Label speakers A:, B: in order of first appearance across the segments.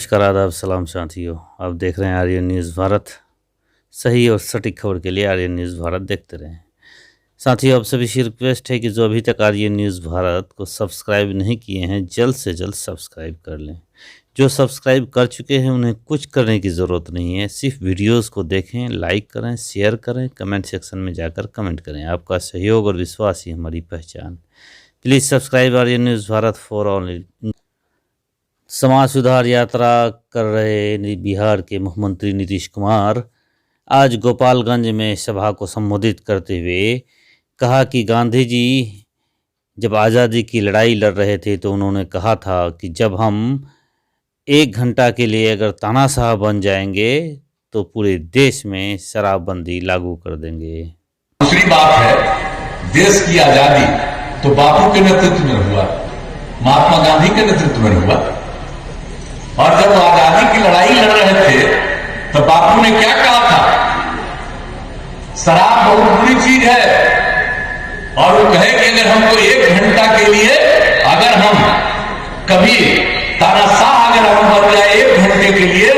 A: नमस्कार, आदाब, सलाम साथियों। आप देख रहे हैं आर्यन न्यूज़ भारत। सही और सटीक खबर के लिए आर्यन न्यूज़ भारत देखते रहें। साथियों, आप सभी से रिक्वेस्ट है कि जो अभी तक आर्यन न्यूज़ भारत को सब्सक्राइब नहीं किए हैं, जल्द से जल्द सब्सक्राइब कर लें। जो सब्सक्राइब कर चुके हैं उन्हें कुछ करने की ज़रूरत नहीं है, सिर्फ वीडियोज़ को देखें, लाइक करें, शेयर करें, कमेंट सेक्शन में जाकर कमेंट करें। आपका सहयोग और विश्वास ही हमारी पहचान। Please subscribe Aryan news Bharat for all. समाज सुधार यात्रा कर रहे बिहार के मुख्यमंत्री नीतीश कुमार आज गोपालगंज में सभा को संबोधित करते हुए कहा कि गांधी जी जब आज़ादी की लड़ाई लड़ रहे थे तो उन्होंने कहा था कि जब हम 1 घंटा के लिए अगर तानाशाह बन जाएंगे तो पूरे देश में शराबबंदी लागू कर देंगे।
B: दूसरी बात है, देश की आजादी तो बापू के नेतृत्व में हुआ, महात्मा गांधी के नेतृत्व में हुआ। और जब आजादी की लड़ाई लड़ रहे थे तो बापू ने क्या कहा था? शराब बहुत बुरी चीज है, और वो कहे कि अगर हमको 1 घंटा के लिए अगर हम कभी तानाशाह अगर हम बन जाए 1 घंटे के लिए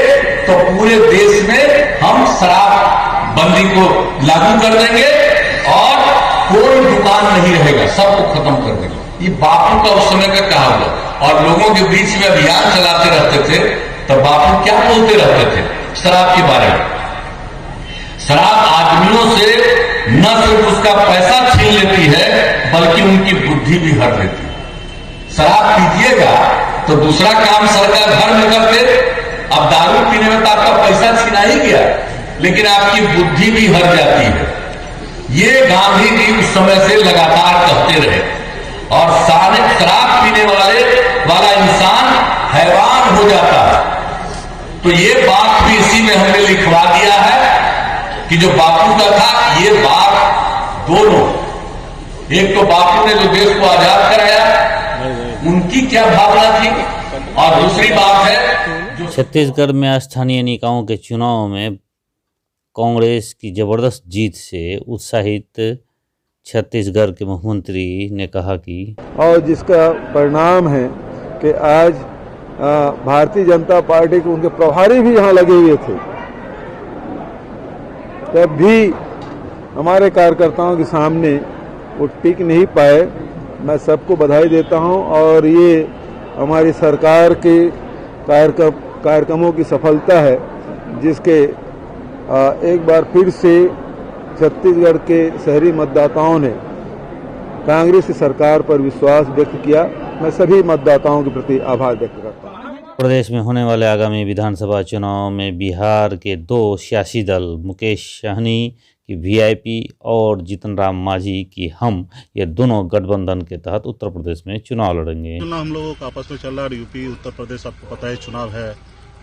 B: तो पूरे देश में हम शराब बंदी को लागू कर देंगे और कोई दुकान नहीं रहेगा, सबको खत्म कर देंगे। ये बापू का उस समय का कहा हुआ। और लोगों के बीच में अभियान चलाते रहते थे तो बापू क्या बोलते रहते थे शराब के बारे में? शराब आदमियों से न सिर्फ उसका पैसा छीन लेती है बल्कि उनकी बुद्धि भी हर लेती है। शराब पीजिएगा तो दूसरा काम सरकार घर में करते, अब दारू पीने में तो आपका पैसा छीना ही गया, लेकिन आपकी बुद्धि भी हर जाती है। ये गांधी जी उस समय से लगातार कहते रहे, और सारे शराब पीने वाला इंसान हैवान हो जाता है। तो ये बात भी इसी में हमने लिखवा दिया है कि जो बापू का था, ये बात दोनों, एक तो बापू ने जो देश को आजाद कराया उनकी क्या भावना थी, और दूसरी बात है जो
A: छत्तीसगढ़ में स्थानीय निकायों के चुनाव में कांग्रेस की जबरदस्त जीत से उत्साहित छत्तीसगढ़ के मुख्यमंत्री ने कहा कि
C: और जिसका परिणाम है कि आज भारतीय जनता पार्टी के उनके प्रभारी भी यहाँ लगे हुए थे, तब भी हमारे कार्यकर्ताओं के सामने वो टिक नहीं पाए। मैं सबको बधाई देता हूँ, और ये हमारी सरकार के कार्यक्रमों की सफलता है, जिसके एक बार फिर से छत्तीसगढ़ के शहरी मतदाताओं ने कांग्रेस की सरकार पर विश्वास व्यक्त किया। मैं सभी मतदाताओं के प्रति आभार व्यक्त करता हूं।
A: प्रदेश में होने वाले आगामी विधानसभा चुनाव में बिहार के 2 सियासी दल मुकेश सहनी की वीआईपी और जीतन राम मांझी की हम, ये दोनों गठबंधन के तहत उत्तर प्रदेश में चुनाव लड़ेंगे।
D: चुनाव हम लोगों का आपस में चल रहा है। यूपी उत्तर प्रदेश आपको पता है चुनाव है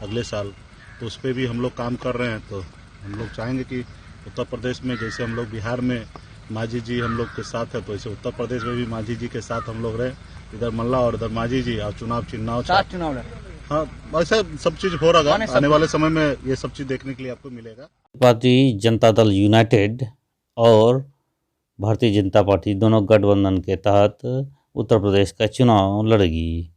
D: अगले साल, तो उस पर भी हम लोग काम कर रहे हैं। तो हम लोग चाहेंगे कि उत्तर प्रदेश में जैसे हम लोग बिहार में मांझी जी हम लोग के साथ है, तो ऐसे उत्तर प्रदेश में भी मांझी जी के साथ हम लोग रहे, इधर मल्ला और इधर मांझी जी, और चुनाव चुनाव हाँ, ऐसा सब चीज हो रहा है। आने वाले समय में ये सब चीज देखने के लिए आपको मिलेगा।
A: पार्टी जनता दल यूनाइटेड और भारतीय जनता पार्टी दोनों गठबंधन के तहत उत्तर प्रदेश का चुनाव लड़ेगी।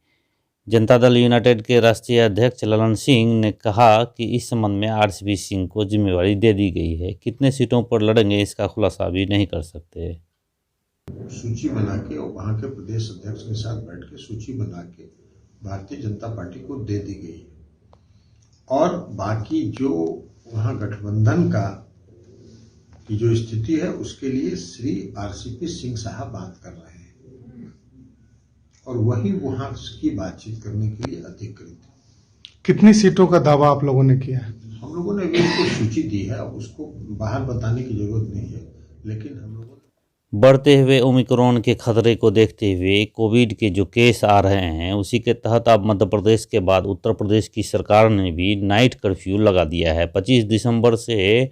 A: जनता दल यूनाइटेड के राष्ट्रीय अध्यक्ष ललन सिंह ने कहा कि इस संबंध में आरसीपी सिंह को जिम्मेवारी दे दी गई है। कितने सीटों पर लड़ेंगे इसका खुलासा भी नहीं कर सकते।
E: सूची बना के और वहां के प्रदेश अध्यक्ष के साथ बैठ के सूची बना के भारतीय जनता पार्टी को दे दी गई है। और बाकी जो वहां गठबंधन का की जो स्थिति है उसके लिए श्री आरसीपी सिंह साहब बात कर रहे हैं, और वही वहां की बातचीत करने के लिए अधिकृत।
F: कितनी सीटों का दावा आप लोगों ने किया है?
E: हम लोगों ने भी उसको सूची दी है, उसको बाहर बताने की जरूरत नहीं है, लेकिन हम लोगों
A: बढ़ते हुए ओमिक्रॉन के खतरे को देखते हुए कोविड के जो केस आ रहे हैं, उसी के तहत अब मध्य प्रदेश के बाद उत्तर प्रदेश की सरकार ने भी नाइट कर्फ्यू लगा दिया है। 25 दिसंबर से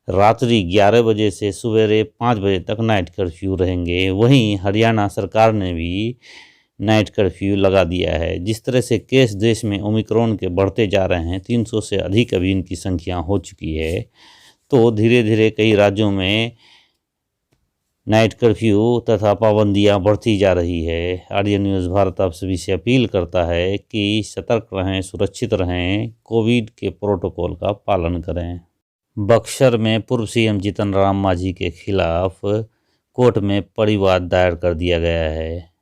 A: रात्रि 11 बजे से सवेरे 5 बजे तक नाइट कर्फ्यू रहेंगे। वहीं हरियाणा सरकार ने भी नाइट कर्फ्यू लगा दिया है। जिस तरह से केस देश में ओमिक्रॉन के बढ़ते जा रहे हैं, 300 से अधिक अभी इनकी संख्या हो चुकी है, तो धीरे धीरे कई राज्यों में नाइट कर्फ्यू तथा पाबंदियां बढ़ती जा रही है। आर्य न्यूज़ भारत आप सभी से अपील करता है कि सतर्क रहें, सुरक्षित रहें, कोविड के प्रोटोकॉल का पालन करें। बक्सर में पूर्व सीएम जीतन राम मांझी के खिलाफ कोर्ट में परिवाद दायर कर दिया गया है।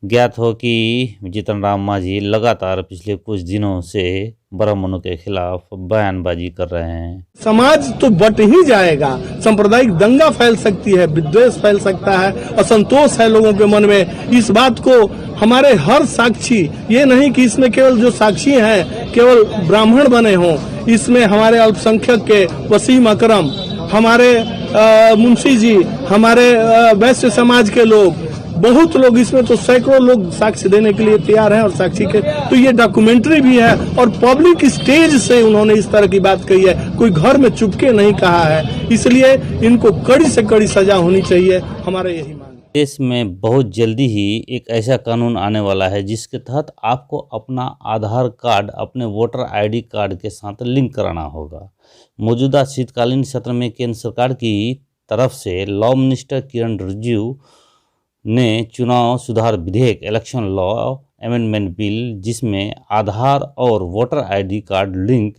A: ज्ञात हो कि जीतन राम मांझी लगातार पिछले कुछ दिनों से ब्राह्मणों के खिलाफ बयानबाजी कर रहे हैं। समाज
G: तो बट ही जाएगा, सांप्रदायिक दंगा फैल सकती है, विद्वेष फैल सकता है, असंतोष है लोगों के मन में। इस बात को हमारे हर साक्षी, ये नहीं कि इसमें केवल जो साक्षी हैं केवल ब्राह्मण बने हों, इसमें हमारे अल्पसंख्यक के वसीम अकरम, हमारे मुंशी जी, हमारे वैश्य समाज के लोग, बहुत लोग, इसमें तो सैकड़ों लोग साक्ष्य देने के लिए तैयार हैं। और साक्षी के तो ये डॉक्यूमेंट्री भी है और पब्लिक स्टेज से उन्होंने इस तरह की बात कही है, कोई घर में चुपके नहीं कहा है। इसलिए इनको कड़ी से कड़ी सजा होनी चाहिए, हमारे यही मांग।
A: देश में बहुत जल्दी ही एक ऐसा कानून आने वाला है जिसके तहत आपको अपना आधार कार्ड अपने वोटर आईडी कार्ड के साथ लिंक कराना होगा। मौजूदा शीतकालीन सत्र में केंद्र सरकार की तरफ से लॉ मिनिस्टर किरण रिजिजू ने चुनाव सुधार विधेयक इलेक्शन लॉ अमेंडमेंट बिल, जिसमें आधार और वोटर आईडी कार्ड लिंक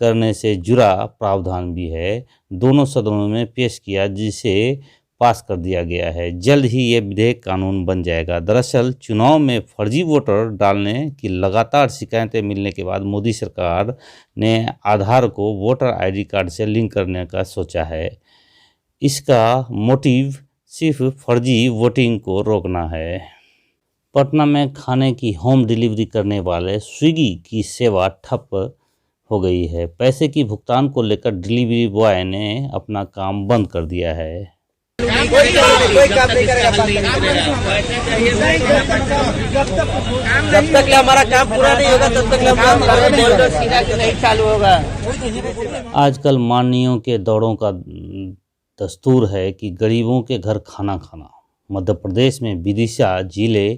A: करने से जुड़ा प्रावधान भी है, दोनों सदनों में पेश किया, जिसे पास कर दिया गया है। जल्द ही ये विधेयक कानून बन जाएगा। दरअसल चुनाव में फर्जी वोटर डालने की लगातार शिकायतें मिलने के बाद मोदी सरकार ने आधार को वोटर आईडी कार्ड से लिंक करने का सोचा है। इसका मोटिव सिर्फ फर्जी वोटिंग को रोकना है। पटना में खाने की होम डिलीवरी करने वाले स्विगी की सेवा ठप हो गई है। पैसे की भुगतान को लेकर डिलीवरी बॉय ने अपना काम बंद कर दिया है।
H: कोई काम नहीं करेगा, जब तक हमारा काम पूरा नहीं होगा तब तक नहीं चालू होगा।
A: आजकल मानियों के दौड़ों का दस्तूर है कि गरीबों के घर खाना खाना। मध्य प्रदेश में विदिशा जिले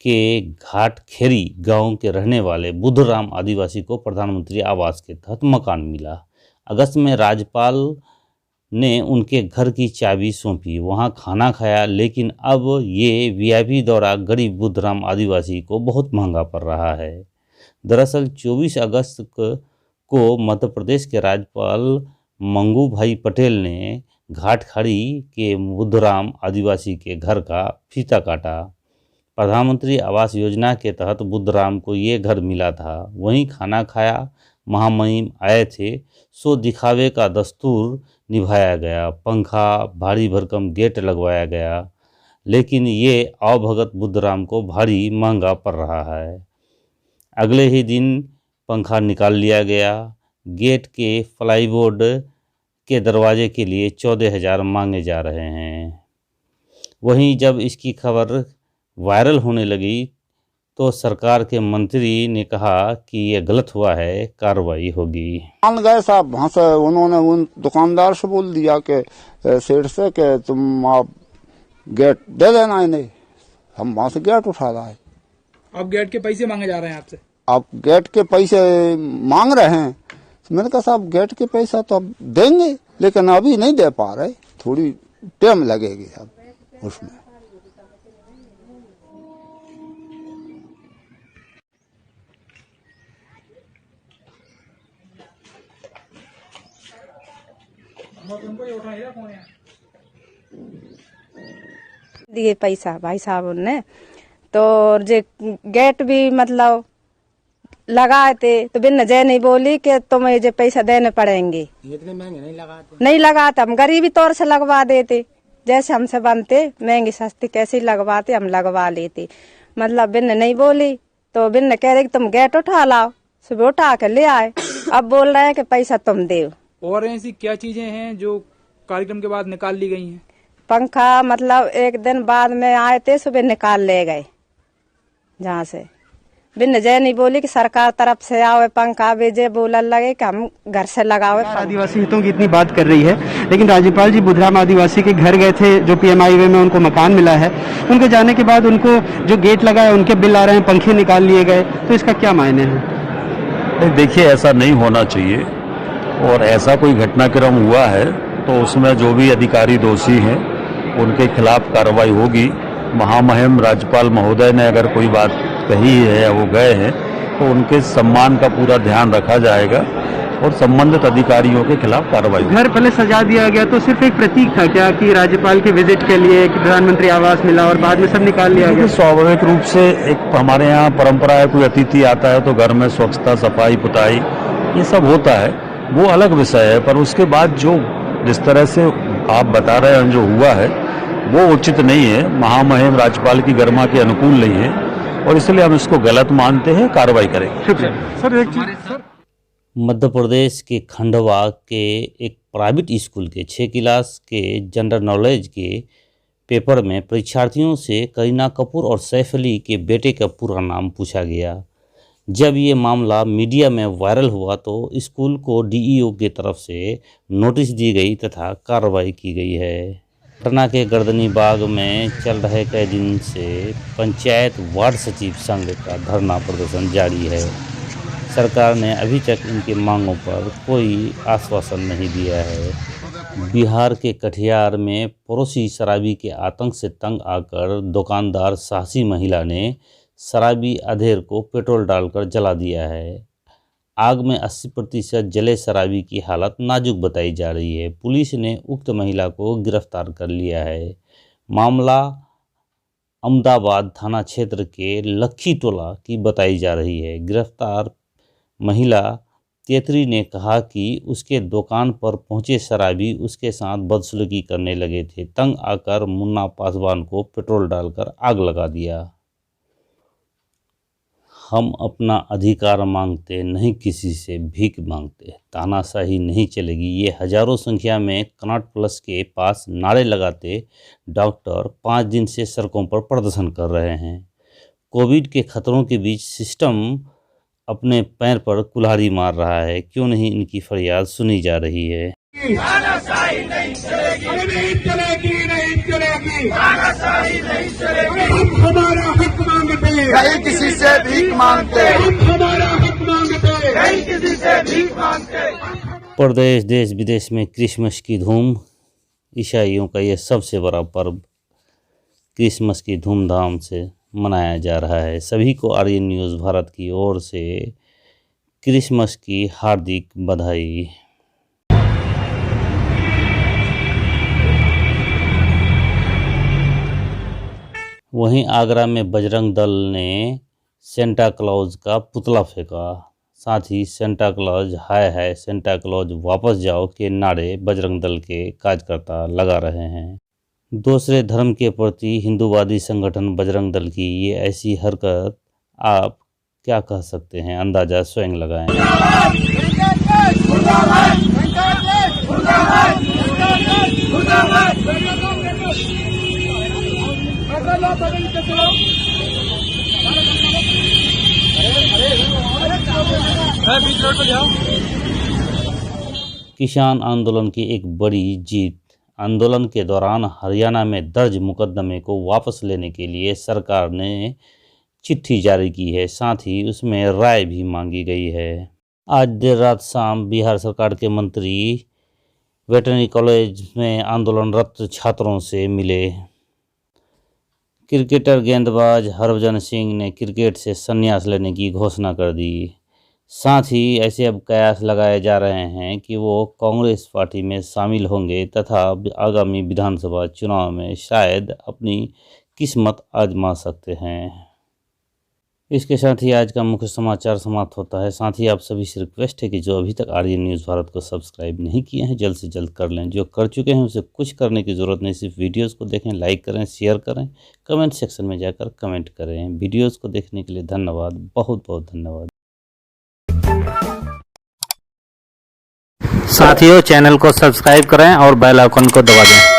A: के घाटखेरी गांव के रहने वाले बुद्धराम आदिवासी को प्रधानमंत्री आवास के तहत मकान मिला। अगस्त में राज्यपाल ने उनके घर की चाबी सौंपी, वहां खाना खाया, लेकिन अब ये वीआईपी दौरा गरीब बुद्धराम आदिवासी को बहुत महंगा पड़ रहा है। दरअसल 24 अगस्त को मध्य प्रदेश के राज्यपाल मंगू भाई पटेल ने घाटखेरी के बुद्धराम आदिवासी के घर का फीता काटा। प्रधानमंत्री आवास योजना के तहत बुद्धराम को ये घर मिला था, वहीं खाना खाया, महामहिम आए थे, सो दिखावे का दस्तूर निभाया गया। पंखा, भारी भरकम गेट लगवाया गया, लेकिन ये अवभगत बुद्धराम को भारी महंगा पड़ रहा है। अगले ही दिन पंखा निकाल लिया गया। गेट के प्लाईवुड के दरवाजे के लिए 14,000 मांगे जा रहे हैं। वहीं जब इसकी खबर वायरल होने लगी तो सरकार के मंत्री ने कहा कि ये गलत हुआ है, कार्रवाई होगी।
I: मान गए साहब, वहाँ से उन्होंने उन दुकानदार से बोल दिया कि सेठ से कि तुम आप गेट दे देना इन्हें। हम वहाँ से गेट उठा रहा है।
J: अब गेट के पैसे मांगे जा रहे हैं आपसे?
I: आप गेट के पैसे मांग रहे हैं। मैंने कहा साहब गेट के पैसा तो अब देंगे, लेकिन अभी नहीं दे पा रहे, थोड़ी टाइम लगेगी अब उसमें।
K: दिए पैसा भाई साहब ने, तो जे गेट भी मतलब लगाए थे, तो बिन जय नहीं बोली कि तुम्हें जो पैसा देने पड़ेंगे।
J: इतने महंगे
K: नहीं लगाते, हम गरीबी तौर से लगवा देते, जैसे हमसे बनते महंगी सस्ती कैसे लगवाते हम लगवा लेते। मतलब बिन नहीं बोली तो बिन कह रहे कि तुम गेट उठा लाओ, सुबह उठा के ले आए, अब बोल रहे हैं कि पैसा तुम दे।
J: और ऐसी क्या चीजें हैं जो कार्यक्रम के बाद निकाल ली गई हैं?
K: पंखा मतलब एक दिन बाद में आए थे, सुबह निकाल ले गए जहाँ से। बिन जय नहीं बोली कि सरकार तरफ से आओ पंखा भेजे, बोलने लगे कि हम घर से लगाओ।
L: आदिवासी हितों की इतनी बात कर रही है, लेकिन राज्यपाल जी बुद्धराम आदिवासी के घर गए थे, जो पीएमआई वे में उनको मकान मिला है। उनके जाने के बाद उनको जो गेट लगा है उनके बिल आ रहे हैं, पंखे निकाल लिए गए, तो इसका क्या मायने है?
M: देखिए, ऐसा नहीं होना चाहिए और ऐसा कोई घटनाक्रम हुआ है तो उसमें जो भी अधिकारी दोषी हैं उनके खिलाफ कार्रवाई होगी। महामहिम राज्यपाल महोदय ने अगर कोई बात कही है या वो गए हैं तो उनके सम्मान का पूरा ध्यान रखा जाएगा और संबंधित अधिकारियों के खिलाफ कार्रवाई।
L: घर पहले सजा दिया गया तो सिर्फ एक प्रतीक था क्या कि राज्यपाल के विजिट के लिए कि प्रधानमंत्री आवास मिला और बाद में सब निकाल लिया गया?
M: स्वाभाविक रूप से एक हमारे यहाँ परंपरा है, कोई अतिथि आता है तो घर में स्वच्छता, सफाई, पुताई ये सब होता है, वो अलग विषय है। पर उसके बाद जो जिस तरह से आप बता रहे हैं जो हुआ है वो उचित नहीं है, महामहिम राज्यपाल की गरिमा के अनुकूल नहीं है और इसलिए हम इसको गलत मानते हैं, कार्रवाई करेंगे।
F: सर एक चीज,
A: मध्य प्रदेश के खंडवा के एक प्राइवेट स्कूल के 6 क्लास के जनरल नॉलेज के पेपर में परीक्षार्थियों से करीना कपूर और सैफ अली के बेटे का पूरा नाम पूछा गया। जब ये मामला मीडिया में वायरल हुआ तो स्कूल को डीईओ की तरफ से नोटिस दी गई तथा कार्रवाई की गई है। पटना के गर्दनी बाग में चल रहे कई दिन से पंचायत वार्ड सचिव संघ का धरना प्रदर्शन जारी है। सरकार ने अभी तक इनकी मांगों पर कोई आश्वासन नहीं दिया है। बिहार के कटिहार में पड़ोसी शराबी के आतंक से तंग आकर दुकानदार साहसी महिला ने शराबी अधेर को पेट्रोल डालकर जला दिया है। आग में 80% जले शराबी की हालत नाजुक बताई जा रही है। पुलिस ने उक्त महिला को गिरफ्तार कर लिया है। मामला अहमदाबाद थाना क्षेत्र के लखी टोला की बताई जा रही है। गिरफ्तार महिला तेतरी ने कहा कि उसके दुकान पर पहुंचे शराबी उसके साथ बदसलूकी करने लगे थे। तंग आकर मुन्ना पासवान को पेट्रोल डालकर आग लगा दिया। हम अपना अधिकार मांगते, नहीं किसी से भीख मांगते। तानाशाही नहीं चलेगी, ये हजारों संख्या में कनॉट प्लस के पास नारे लगाते डॉक्टर 5 दिन से सड़कों पर प्रदर्शन कर रहे हैं। कोविड के खतरों के बीच सिस्टम अपने पैर पर कुल्हाड़ी मार रहा है। क्यों नहीं इनकी फरियाद सुनी जा रही है?
N: तानाशाही नहीं चलेगी, नहीं चलेगी, नहीं चलेगी, तानाशाही नहीं चलेगी। हम हमारा हक मांगते, नहीं किसी से भीख मांगते, हम हमारा हक मांगते, नहीं किसी से भीख मांगते।
A: प्रदेश देश विदेश में क्रिसमस की धूम। ईसाइयों का यह सबसे बड़ा पर्व क्रिसमस की धूमधाम से मनाया जा रहा है। सभी को आर्यन न्यूज़ भारत की ओर से क्रिसमस की हार्दिक बधाई। वहीं आगरा में बजरंग दल ने सेंटा क्लॉज का पुतला फेंका। साथ ही सेंटा क्लॉज हाय हाय, सेंटा क्लॉज वापस जाओ के नारे बजरंग दल के कार्यकर्ता लगा रहे हैं। दूसरे धर्म के प्रति हिंदूवादी संगठन बजरंग दल की ये ऐसी हरकत आप क्या कह सकते हैं, अंदाजा स्वयं लगाएं। किसान आंदोलन की एक बड़ी जीत। आंदोलन के दौरान हरियाणा में दर्ज मुकदमे को वापस लेने के लिए सरकार ने चिट्ठी जारी की है। साथ ही उसमें राय भी मांगी गई है। आज देर रात शाम बिहार सरकार के मंत्री वेटरनरी कॉलेज में आंदोलनरत छात्रों से मिले। क्रिकेटर गेंदबाज हरभजन सिंह ने क्रिकेट से संन्यास लेने की घोषणा कर दी। साथ ही ऐसे अब कयास लगाए जा रहे हैं कि वो कांग्रेस पार्टी में शामिल होंगे तथा आगामी विधानसभा चुनाव में शायद अपनी किस्मत आजमा सकते हैं। इसके साथ ही आज का मुख्य समाचार समाप्त होता है। साथ ही आप सभी से रिक्वेस्ट है कि जो अभी तक आर्यन न्यूज़ भारत को सब्सक्राइब नहीं किए हैं जल्द से जल्द कर लें। जो कर चुके हैं उसे कुछ करने की ज़रूरत नहीं, सिर्फ वीडियोस को देखें, लाइक करें, शेयर करें, कमेंट सेक्शन में जाकर कमेंट करें। वीडियोस को देखने के लिए धन्यवाद, बहुत बहुत धन्यवाद।
O: साथियों, चैनल को सब्सक्राइब करें और बेल आइकन को दबा दें।